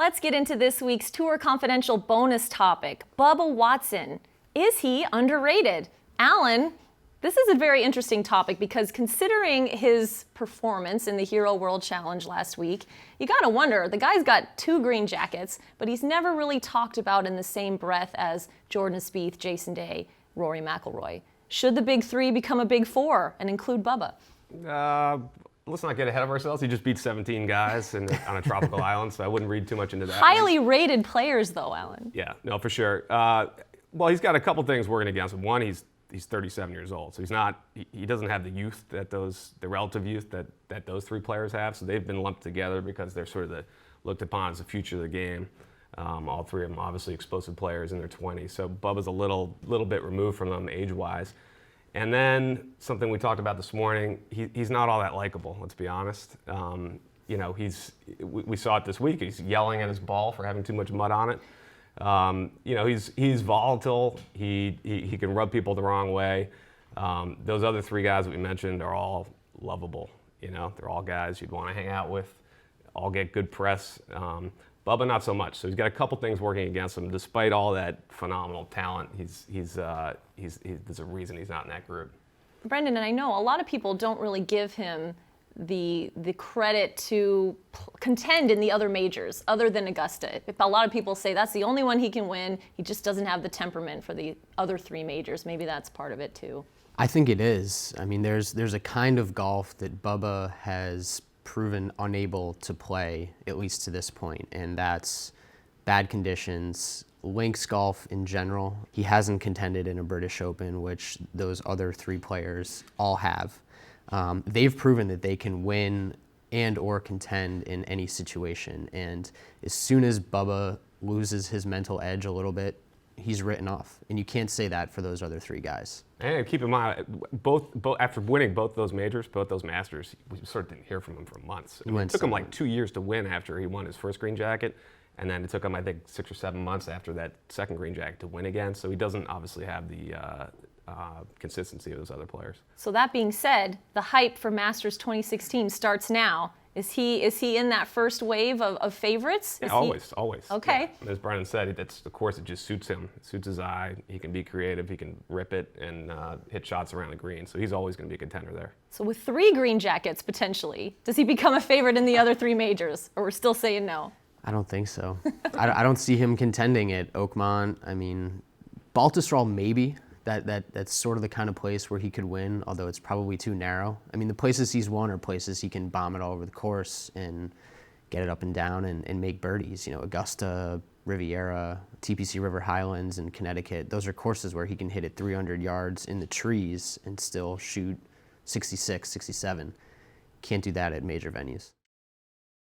Let's get into this week's Tour Confidential bonus topic. Bubba Watson. Is he underrated? Alan, this is a very interesting topic because considering his performance in the Hero World Challenge last week, you gotta wonder, the guy's got 2 green jackets, but he's never really talked about in the same breath as Jordan Spieth, Jason Day, Rory McIlroy. Should the big 3 become a big 4 and include Bubba? Let's not get ahead of ourselves. He just beat 17 guys on a tropical island, so I wouldn't read too much into that. Highly rated players, though, Alan. Yeah, no, for sure. Well, he's got a couple things working against him. One, he's 37 years old, so he doesn't have the youth the relative youth that those 3 players have. So they've been lumped together because they're sort of looked upon as the future of the game. All 3 of them, obviously, explosive players in their 20s. So Bubba's a little bit removed from them age-wise. And then something we talked about this morning, he's not all that likable, let's be honest. We saw it this week. He's yelling at his ball for having too much mud on it. He's volatile. He can rub people the wrong way. Those other 3 guys that we mentioned are all lovable. They're all guys you'd want to hang out with, all get good press. Bubba, not so much. So he's got a couple things working against him. Despite all that phenomenal talent, there's a reason he's not in that group. Brendan, and I know a lot of people don't really give him the credit to contend in the other majors, other than Augusta. A lot of people say that's the only one he can win. He just doesn't have the temperament for the other 3 majors. Maybe that's part of it too. I think it is. I mean, there's a kind of golf that Bubba has proven unable to play, at least to this point, and that's bad conditions, links golf in general. He hasn't contended in a British Open, which those other 3 players all have. They've proven that they can win and or contend in any situation, and as soon as Bubba loses his mental edge a little bit, he's written off, and you can't say that for those other 3 guys. And keep in mind, both after winning both those majors, both those Masters, we sort of didn't hear from him for months. It took him like 2 years to win after he won his first green jacket, and then it took him, I think, 6 or 7 months after that second green jacket to win again. So he doesn't obviously have the consistency of those other players. So that being said, the hype for Masters 2016 starts now. Is he in that first wave of favorites? Yeah, always. Okay. Yeah. As Brendan said, that's the course that just suits him. It suits his eye. He can be creative. He can rip it and hit shots around the green. So he's always going to be a contender there. So with 3 green jackets potentially, does he become a favorite in the other 3 majors? Or we're still saying no? I don't think so. I don't see him contending at Oakmont. I mean, Baltusrol maybe. That's sort of the kind of place where he could win, although it's probably too narrow. I mean, the places he's won are places he can bomb it all over the course and get it up and down and make birdies. Augusta, Riviera, TPC River Highlands, and Connecticut, those are courses where he can hit it 300 yards in the trees and still shoot 66, 67. Can't do that at major venues.